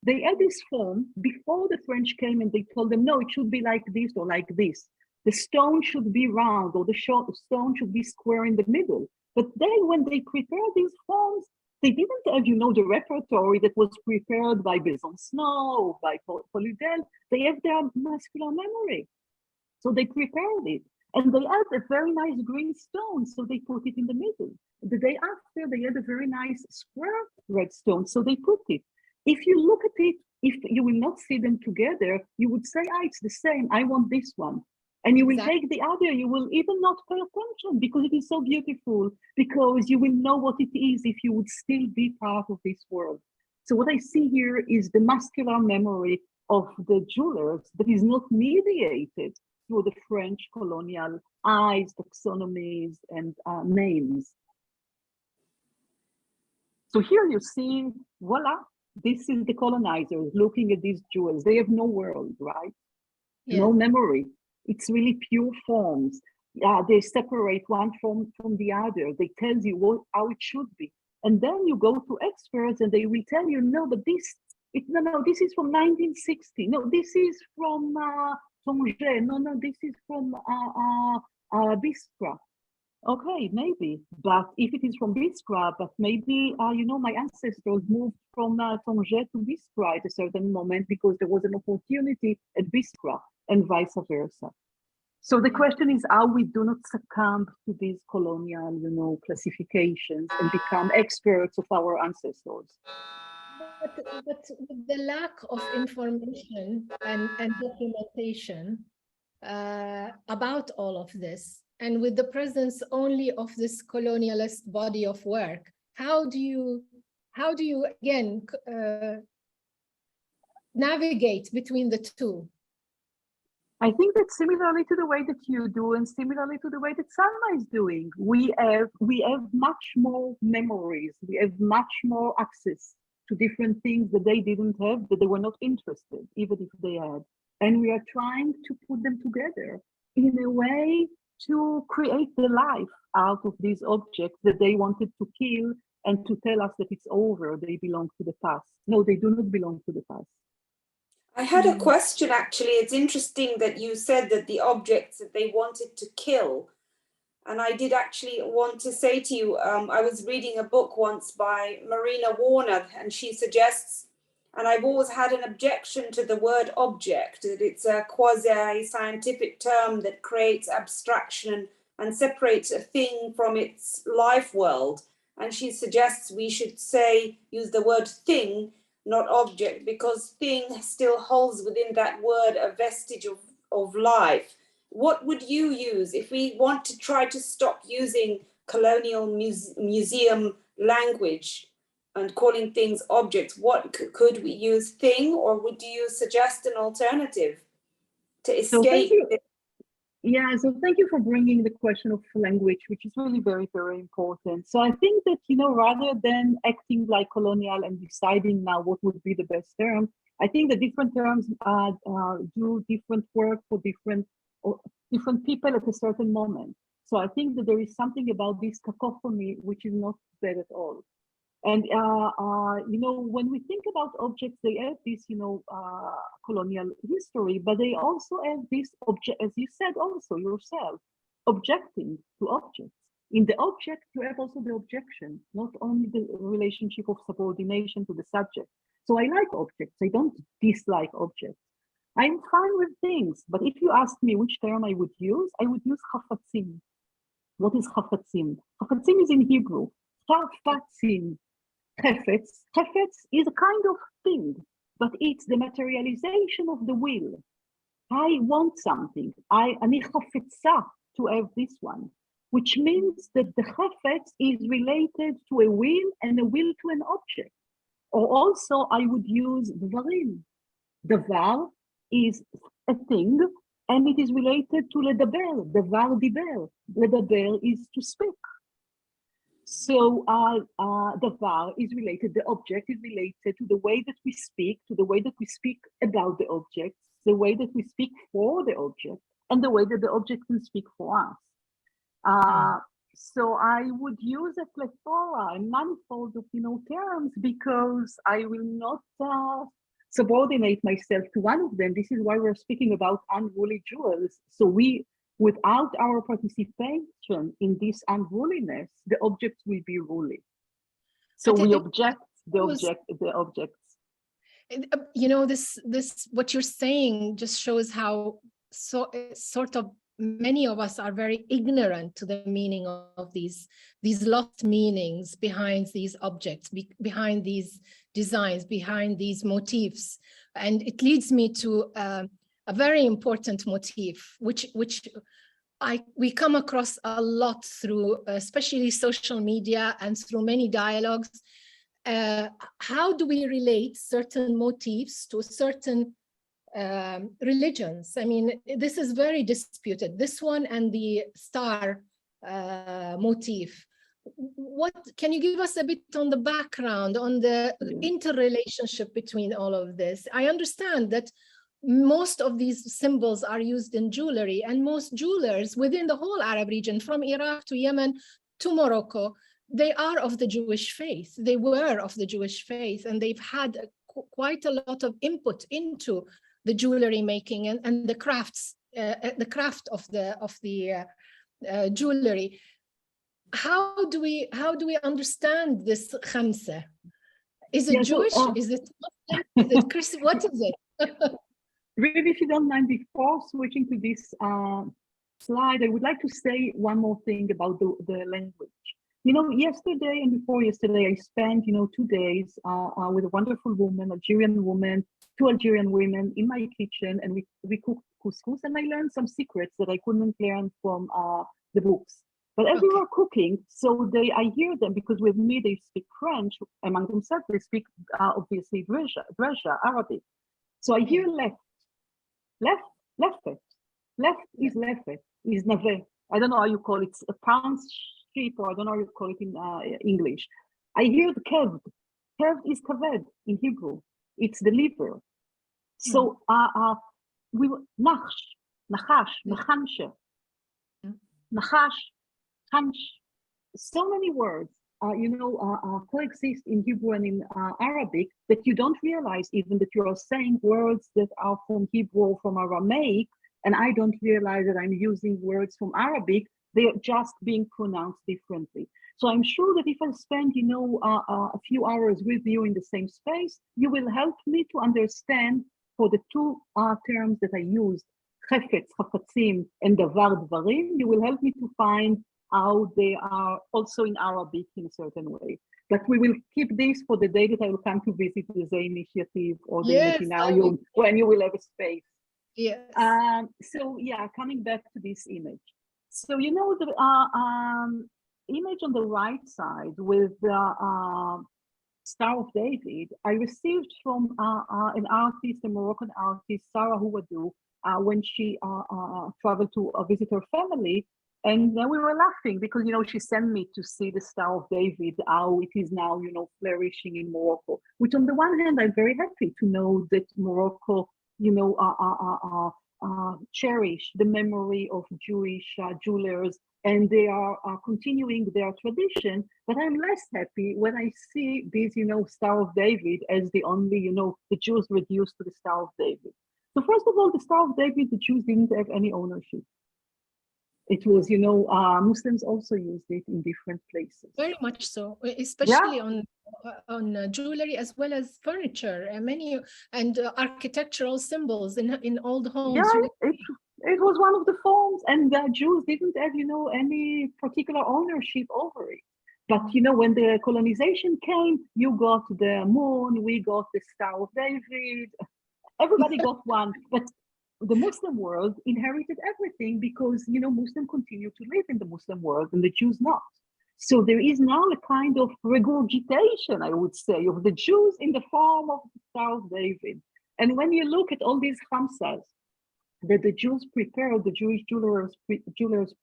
They had this form before the French came and they told them, no, it should be like this or like this. The stone should be round or the stone should be square in the middle. But then when they prepared these forms, they didn't have, the repertory that was prepared by Besançon, by Polydel. They have their muscular memory. So they prepared it. And they had a very nice green stone, so they put it in the middle. The day after, they had a very nice square red stone, so they put it. If you look at it, if you will not see them together, you would say, it's the same, I want this one. And you will take the other, you will even not pay attention because it is so beautiful, because you will know what it is if you would still be part of this world. So what I see here is the muscular memory of the jewelers that is not mediated through the French colonial eyes, taxonomies, and names. So here you see, voila, this is the colonizers looking at these jewels. They have no world, right? Yes. No memory. It's really pure forms. They separate one from the other. They tell you how it should be. And then you go to experts and they will tell you, no, but this is from 1960. No, this is from Tonge. No, this is from Biskra. Okay, maybe. But if it is from Biskra, but maybe, my ancestors moved from Tonge to Biskra at a certain moment because there was an opportunity at Biskra, and vice versa. So the question is how we do not succumb to these colonial, classifications and become experts of our ancestors. But with the lack of information and documentation about all of this, and with the presence only of this colonialist body of work, how do you again navigate between the two? I think that similarly to the way that you do, and similarly to the way that Salma is doing, we have much more memories. We have much more access to different things that they didn't have, that they were not interested, even if they had. And we are trying to put them together in a way to create the life out of these objects that they wanted to kill and to tell us that it's over, they belong to the past. No, they do not belong to the past. I had a question, actually. It's interesting that you said that the objects that they wanted to kill. And I did actually want to say to you, I was reading a book once by Marina Warner, and she suggests, and I've always had an objection to the word object, that it's a quasi-scientific term that creates abstraction and separates a thing from its life world. And she suggests we should use the word thing, not object, because thing still holds within that word a vestige of life. What would you use if we want to try to stop using colonial museum language and calling things objects? What could we use, thing, or would you suggest an alternative to escape? So thank you for bringing the question of language, which is really very, very important. So I think that, rather than acting like colonial and deciding now what would be the best term, I think the different terms do different work for different people at a certain moment. So I think that there is something about this cacophony which is not bad at all. And when we think about objects, they have this colonial history, but they also have this object, as you said also yourself, objecting to objects. In the object, you have also the objection, not only the relationship of subordination to the subject. So I like objects. I don't dislike objects. I'm fine with things, but if you ask me which term I would use chafatzim. What is chafatzim? Chafatzim is in Hebrew. Chafatzim. Chafetz is a kind of thing, but it's the materialization of the will. I want something. Ani chafetza to have this one, which means that the chafetz is related to a will and a will to an object. Or also I would use dvarim. Dvar is a thing, and it is related to ledaber. Dvar diber. Ledaber is to speak. So the var is related, the object is related to the way that we speak, to the way that we speak about the object, the way that we speak for the object, and the way that the object can speak for us. So I would use a plethora, a manifold of terms, because I will not subordinate myself to one of them. This is why we're speaking about unruly jewels. So without our participation in this unruliness, the objects will be ruly. So we object the objects. This what you're saying just shows how sort of many of us are very ignorant to the meaning of these lost meanings behind these objects, behind these designs, behind these motifs. And it leads me to a very important motif, which we come across a lot through, especially social media and through many dialogues. How do we relate certain motifs to certain religions? I mean, this is very disputed. This one and the star motif. What can you give us a bit on the background, on the interrelationship between all of this? I understand that most of these symbols are used in jewelry, and most jewelers within the whole Arab region, from Iraq to Yemen to Morocco, they are of the Jewish faith. They were of the Jewish faith, and they've had quite a lot of input into the jewelry making and the crafts, the craft of the jewelry. How do we understand this khamsa? Is it Jewish? Is it Muslim? Is it Christian? What is it? Really, if you don't mind, before switching to this slide, I would like to say one more thing about the language. You know, yesterday and before yesterday, I spent, 2 days with a wonderful woman, Algerian woman, 2 Algerian women in my kitchen, and we cooked couscous, and I learned some secrets that I couldn't learn from the books. But as we were cooking, I hear them, because with me they speak French among themselves. They speak obviously Dresha, Arabic. So I hear left, left is lefet, is nave. I don't know how you call it, a pound sheep, or I don't know how you call it in English. I hear the kevd. Kevd is kaved in Hebrew. It's the liver. So we were nachash, nachanshe, nachash, chansh. So many words, coexist in Hebrew and in Arabic, that you don't realize even that you are saying words that are from Hebrew or from Aramaic, and I don't realize that I'm using words from Arabic. They're just being pronounced differently. So I'm sure that if I spend, a few hours with you in the same space, you will help me to understand, for the two terms that I used, chefetz, chafatzim, and davar, dvarim, you will help me to find how they are also in Arabic in a certain way. But we will keep this for the day that I will come to visit the Zay Initiative or the Imaginarium, when you will have a space. Yes. Coming back to this image. So, the image on the right side with the Star of David, I received from an artist, a Moroccan artist, Sarah Houadou, when she traveled to visit her family. And then we were laughing because, she sent me to see the Star of David, how it is now, flourishing in Morocco, which on the one hand, I'm very happy to know that Morocco, cherish the memory of Jewish jewelers, and they are continuing their tradition. But I'm less happy when I see this, Star of David as the only, the Jews reduced to the Star of David. So first of all, the Star of David, the Jews didn't have any ownership. It was, Muslims also used it in different places. Very much so, especially on jewelry as well as furniture, and architectural symbols in old homes. Yeah, it was one of the forms, and the Jews didn't have, any particular ownership over it. But, when the colonization came, you got the moon, we got the Star of David, everybody got one. But the Muslim world inherited everything because, Muslims continue to live in the Muslim world and the Jews not. So there is now a kind of regurgitation, I would say, of the Jews in the form of the Star of David. And when you look at all these khamsas that the Jews prepared, the Jewish jewelers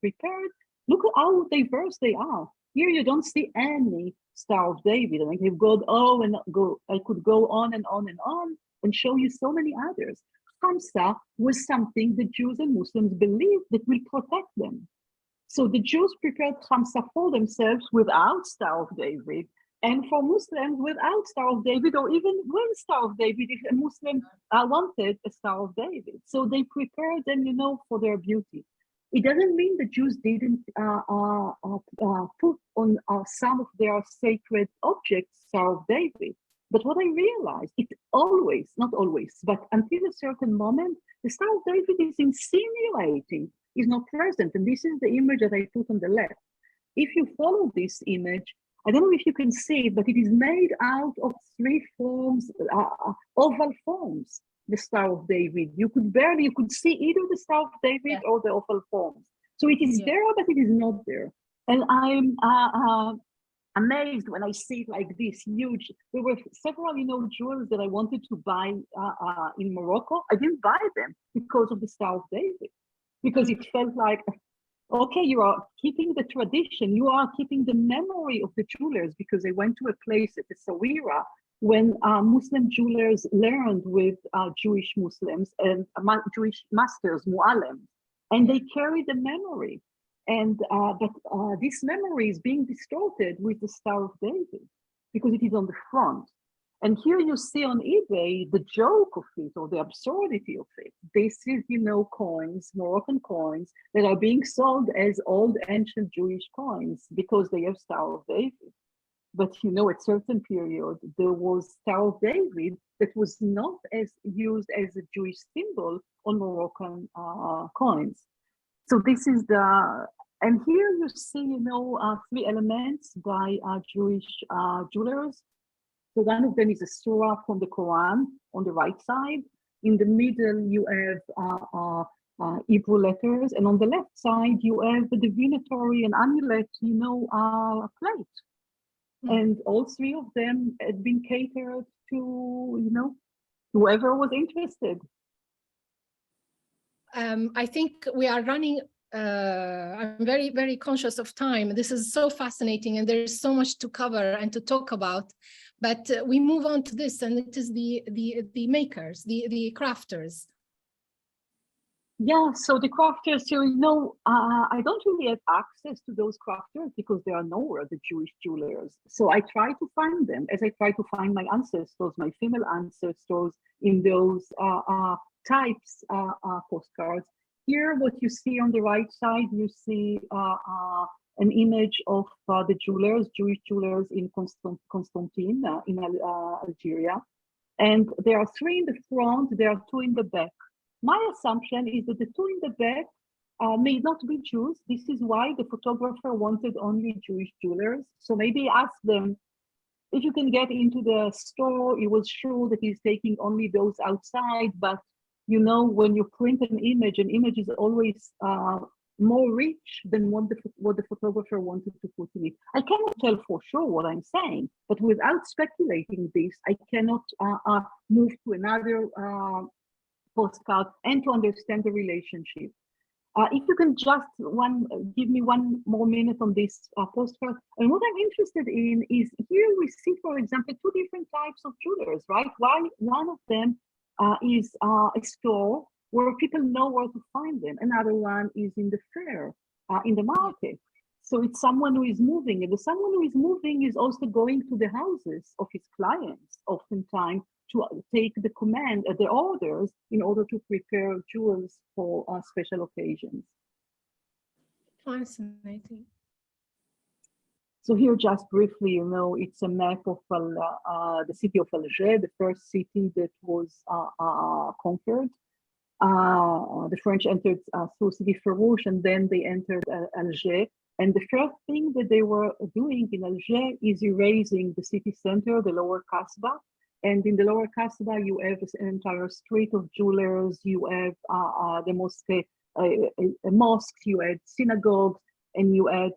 prepared, look at how diverse they are. Here you don't see any Star of David. I mean, I could go on and on and on and show you so many others. Khamsa was something the Jews and Muslims believed that will protect them. So the Jews prepared Khamsa for themselves without Star of David, and for Muslims without Star of David, or even with Star of David if a Muslim wanted a Star of David. So they prepared them, for their beauty. It doesn't mean the Jews didn't put on some of their sacred objects Star of David. But what I realized, not always, but until a certain moment, the Star of David is insinuating, is not present. And this is the image that I put on the left. If you follow this image, I don't know if you can see it, but it is made out of 3 forms, oval forms, the Star of David. You could see either the Star of David or the oval forms. So it is there, but it is not there. And I'm amazed when I see it like this huge. There were several, jewels that I wanted to buy in Morocco. I didn't buy them because of the Star of David, because it felt like, okay, you are keeping the tradition, you are keeping the memory of the jewelers, because they went to a place at the Sawira when Muslim jewelers learned with Jewish Muslims and Jewish masters, mu'allim, and they carry the memory. And but this memory is being distorted with the Star of David because it is on the front. And here you see on eBay the joke of it, or the absurdity of it. This is, coins, Moroccan coins, that are being sold as old ancient Jewish coins because they have Star of David. But at certain period, there was Star of David that was not as used as a Jewish symbol on Moroccan coins. So this is and here you see, three elements by Jewish jewelers. So one of them is a surah from the Quran on the right side. In the middle, you have Hebrew letters, and on the left side, you have the divinatory and amulet, plate. And all three of them had been catered to, whoever was interested. I think we are running. I'm very, very conscious of time. This is so fascinating, and there's so much to cover and to talk about. But we move on to this, and it is the makers, the crafters. Yeah, so the crafters, I don't really have access to those crafters because there are nowhere the Jewish jewelers. So I try to find them as I try to find my ancestors, my female ancestors in those types postcards. Here, what you see on the right side, you see an image of the jewelers, Jewish jewelers in Constantine in Algeria. And there are three in the front, there are two in the back. My assumption is that the two in the back may not be Jews. This is why the photographer wanted only Jewish jewelers. So maybe ask them, if you can get into the store, he was sure that he's taking only those outside, but when you print an image is always more rich than what the photographer wanted to put in it. I cannot tell for sure what I'm saying, but without speculating this, I cannot move to another postcard and to understand the relationship. If you can just give me one more minute on this postcard. And what I'm interested in is here we see, for example, two different types of jewelers, right? One of them is a store where people know where to find them. Another one is in the fair, in the market. So it's someone who is moving, and the someone who is moving is also going to the houses of his clients, oftentimes to take the command, the orders, in order to prepare jewels for special occasions. Fascinating. So here, just briefly, it's a map of the city of Alger, the first city that was conquered. The French entered through Sidi Farouche, and then they entered Alger. And the first thing that they were doing in Alger is erasing the city center, the lower Kasbah. And in the lower Kasbah, you have an entire street of jewelers. You have the mosques, you had synagogues, and you had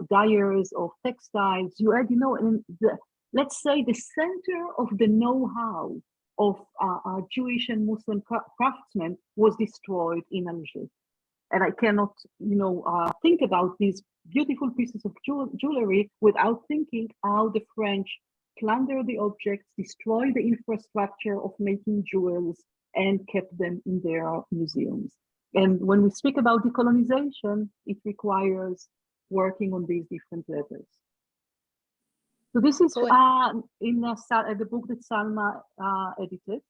dyers of textiles. You had, let's say, the center of the know-how of Jewish and Muslim craftsmen was destroyed in Alger. And I cannot, think about these beautiful pieces of jewelry without thinking how the French plunder the objects, destroy the infrastructure of making jewels, and kept them in their museums. And when we speak about decolonization, it requires working on these different levels. So this is in the book that Salma edited.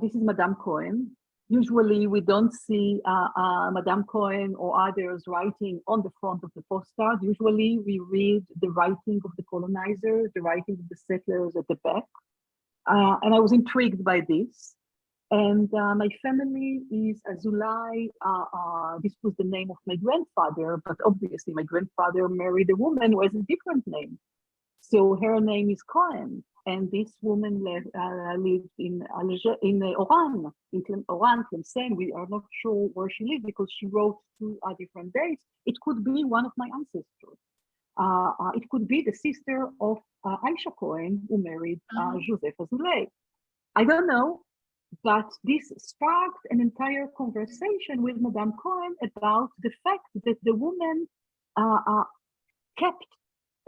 This is Madame Cohen. Usually we don't see Madame Cohen or others writing on the front of the postcard. Usually we read the writing of the colonizers, the writing of the settlers at the back. And I was intrigued by this. And my family is Azoulay. This was the name of my grandfather, but obviously my grandfather married a woman who has a different name. So her name is Cohen. And this woman lived in Alger, in Oran, Tlemcen. We are not sure where she lived because she wrote two different dates. It could be one of my ancestors. It could be the sister of Aisha Cohen, who married Joseph Azoulay. I don't know, but this sparked an entire conversation with Madame Cohen about the fact that the woman kept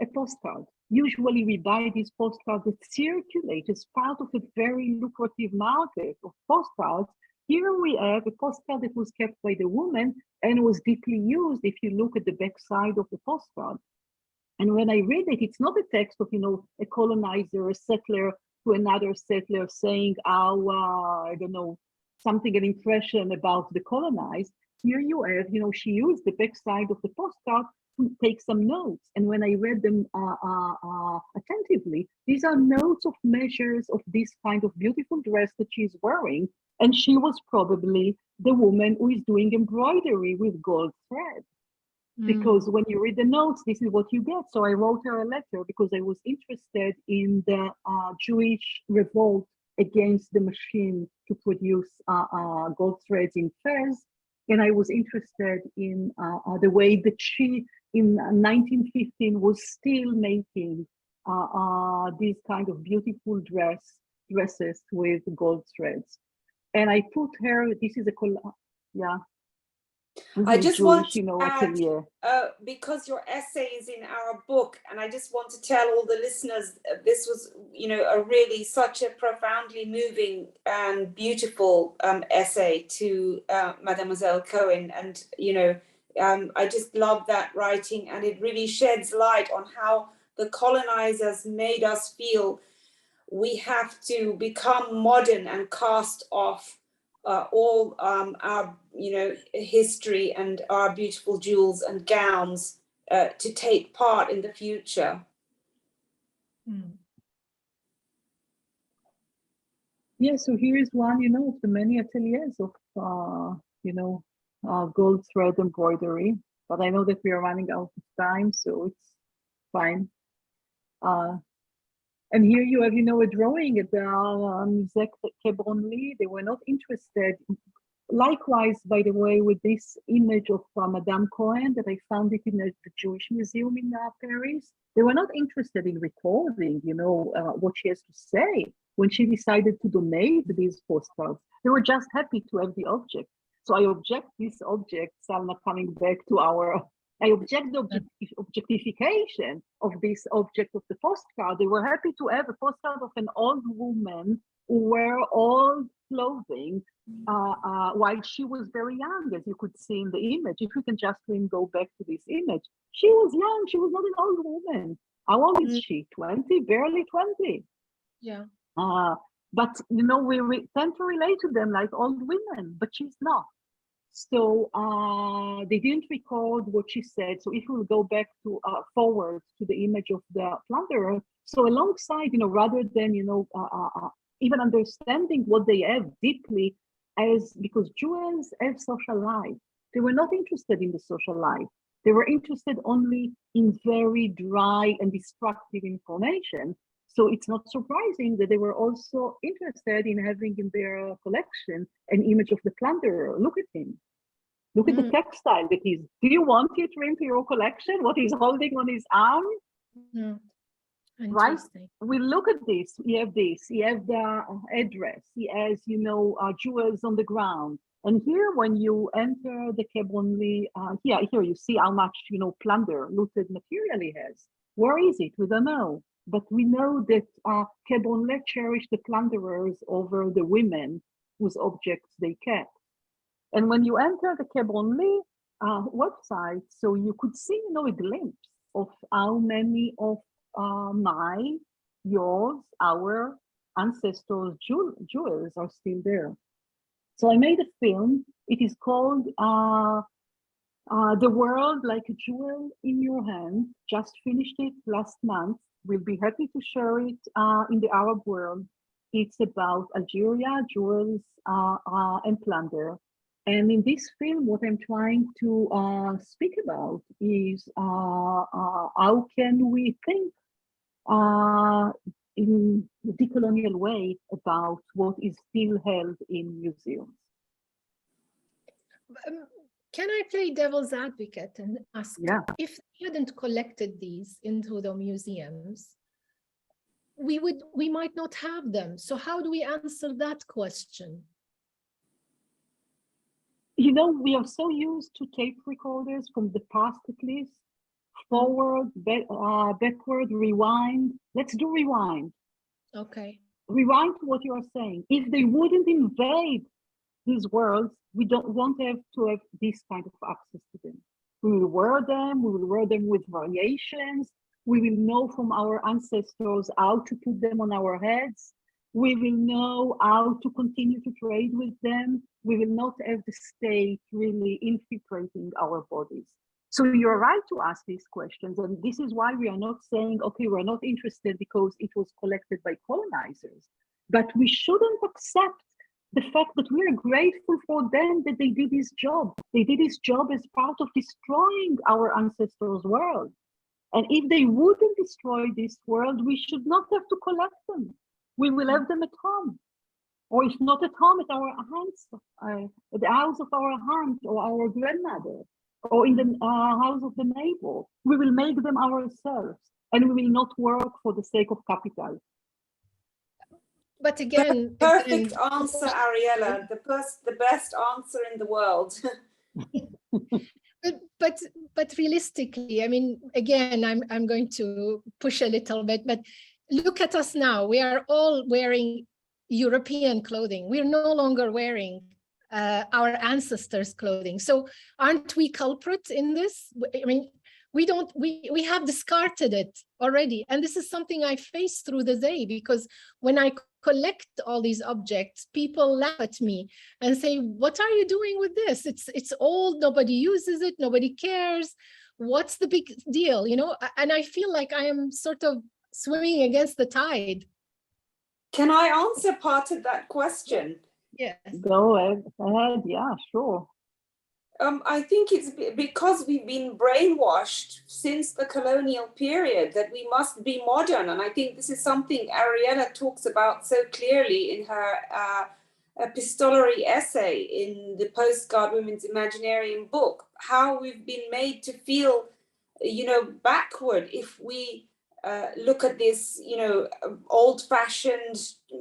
a postcard. Usually we buy these postcards that circulate as part of a very lucrative market of postcards. Here we have a postcard that was kept by the woman and was deeply used if you look at the back side of the postcard. And when I read it, it's not a text of, a colonizer, a settler to another settler saying, I don't know, something, an impression about the colonized. Here you have, she used the back side of the postcard to take some notes. And when I read them attentively, these are notes of measures of this kind of beautiful dress that she's wearing. And she was probably the woman who is doing embroidery with gold thread. Because when you read the notes, this is what you get. So I wrote her a letter because I was interested in the Jewish revolt against the machine to produce gold threads in Fez. And I was interested in the way that she, in 1915, was still making these kind of beautiful dresses with gold threads. And I put her, this is a, yeah. I just want to add, atelier. because your essay is in our book, and I just want to tell all the listeners, this was, a really such a profoundly moving and beautiful essay to Mademoiselle Cohen. And, I just love that writing, and it really sheds light on how the colonizers made us feel we have to become modern and cast off all our, history and our beautiful jewels and gowns to take part in the future. Yeah, so here is one, of the many ateliers of, gold thread embroidery. But I know that we are running out of time, so it's fine. And here you have, a drawing at the Musée Quai-Branly. They were not interested. Likewise, by the way, with this image of Madame Cohen that I found it in the Jewish Museum in Paris, they were not interested in recording, what she has to say when she decided to donate these postcards. They were just happy to have the object. So I object this object, Salma, coming back to I object the objectification of this object of the postcard. They were happy to have a postcard of an old woman who wore old clothing while she was very young, as you could see in the image. If we can just go back to this image, she was young. She was not an old woman. How old is she? 20, barely 20. Yeah. But, we tend to relate to them like old women, but she's not. So they didn't record what she said. So if we will go back to forward to the image of the plunderer, so alongside, rather than, even understanding what they have deeply, because Jews have social life, they were not interested in the social life. They were interested only in very dry and destructive information. So it's not surprising that they were also interested in having in their collection an image of the plunderer. Look at him. Look at the textile that he's. Do you want it into your collection? What he's holding on his arm? Right? We look at this. He have this. He have the address. He has, jewels on the ground. And here, when you enter the Quai-Branly, here you see how much, plunder, looted material he has. Where is it? We don't know. But we know that Quai-Branly cherished the plunderers over the women whose objects they kept. And when you enter the Quai-Branly website, so you could see, a glimpse of how many of yours, our ancestors' jewels are still there. So I made a film. It is called The World Like a Jewel in Your Hand. Just finished it last month. We'll be happy to share it in the Arab world. It's about Algeria, jewels, and plunder. And in this film, what I'm trying to speak about is how can we think in the decolonial way about what is still held in museums. Can I play devil's advocate and ask, if we hadn't collected these into the museums, we might not have them. So how do we answer that question? We are so used to tape recorders from the past, at least. Forward, backward, rewind. Let's do rewind. Okay. Rewind to what you are saying. If they wouldn't invade these worlds, we won't have to have this kind of access to them. We will wear them. We will wear them with variations. We will know from our ancestors how to put them on our heads. We will know how to continue to trade with them. We will not have the state really infiltrating our bodies. So you're right to ask these questions. And this is why we are not saying, okay, we're not interested because it was collected by colonizers. But we shouldn't accept the fact that we are grateful for them that they did this job. They did this job as part of destroying our ancestors' world. And if they wouldn't destroy this world, we should not have to collect them. We will have them at home. Or if not at home, at our hands, at the house of our aunt or our grandmother, or in the house of the neighbor. We will make them ourselves, and we will not work for the sake of capital. But again, perfect answer, Ariella. The best answer in the world. but realistically, I mean, again, I'm going to push a little bit, but look at us now. We are all wearing European clothing. We're no longer wearing our ancestors' clothing. So aren't we culprits in this? I mean, we have discarded it already. And this is something I face through the Zay, because when I collect all these objects, people laugh at me and say, what are you doing with this? It's old, nobody uses it, nobody cares. What's the big deal, you know? And I feel like I am sort of swimming against the tide. Can I answer part of that question? Yes. Go ahead, yeah, sure. I think it's because we've been brainwashed since the colonial period that we must be modern. And I think this is something Ariella talks about so clearly in her epistolary essay in the Postcard Women's Imaginarium book, how we've been made to feel, you know, backward if we look at this, you know, old-fashioned,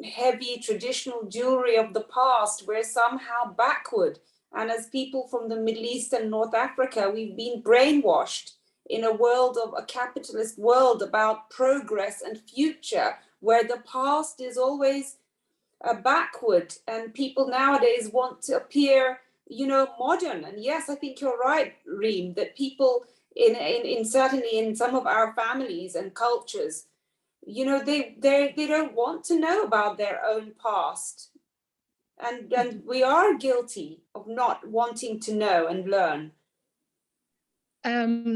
heavy, traditional jewelry of the past. We're somehow backward. And as people from the Middle East and North Africa, we've been brainwashed in a world of a capitalist world about progress and future, where the past is always backward, and people nowadays want to appear, you know, modern. And yes, I think you're right, Reem, that people in certainly in some of our families and cultures, you know, they don't want to know about their own past. And we are guilty of not wanting to know and learn.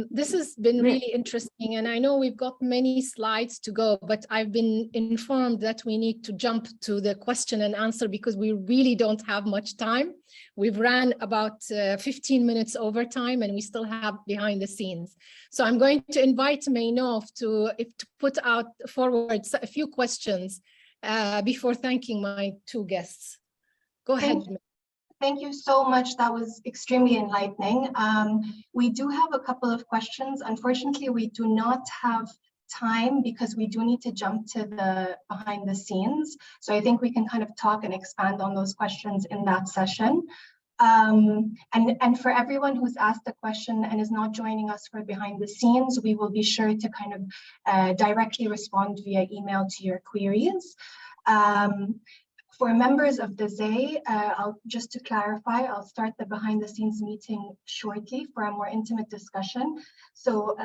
This has been really interesting, and I know we've got many slides to go, but I've been informed that we need to jump to the question and answer because we really don't have much time. We've ran about 15 minutes over time, and we still have behind the scenes. So I'm going to invite Maynoof to put forward a few questions before thanking my two guests. Go ahead. Thank you so much. That was extremely enlightening. We do have a couple of questions. Unfortunately, we do not have time because we do need to jump to the behind the scenes. So I think we can kind of talk and expand on those questions in that session. And for everyone who's asked a question and is not joining us for behind the scenes, we will be sure to kind of directly respond via email to your queries. For members of the Zay, just to clarify, I'll start the behind the scenes meeting shortly for a more intimate discussion. So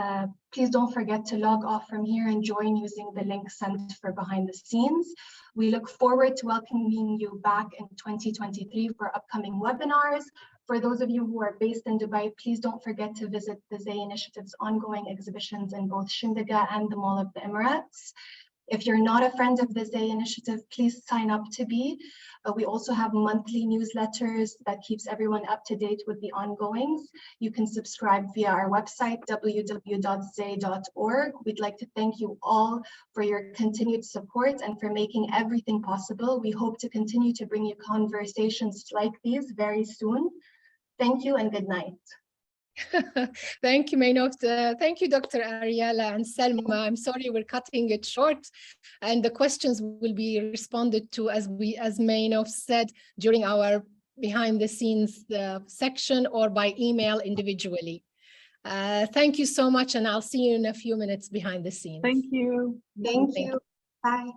please don't forget to log off from here and join using the link sent for behind the scenes. We look forward to welcoming you back in 2023 for upcoming webinars. For those of you who are based in Dubai, please don't forget to visit the Zay Initiative's ongoing exhibitions in both Shindaga and the Mall of the Emirates. If you're not a friend of the Zay Initiative, please sign up to be. We also have monthly newsletters that keeps everyone up to date with the ongoings. You can subscribe via our website, www.zay.org. We'd like to thank you all for your continued support and for making everything possible. We hope to continue to bring you conversations like these very soon. Thank you and good night. Thank you, Maynoof. Thank you, Dr. Ariella and Salma. I'm sorry we're cutting it short, and the questions will be responded to as Maynoof said during our behind the scenes section or by email individually. Thank you so much, and I'll see you in a few minutes behind the scenes. Thank you. Thank you. Bye.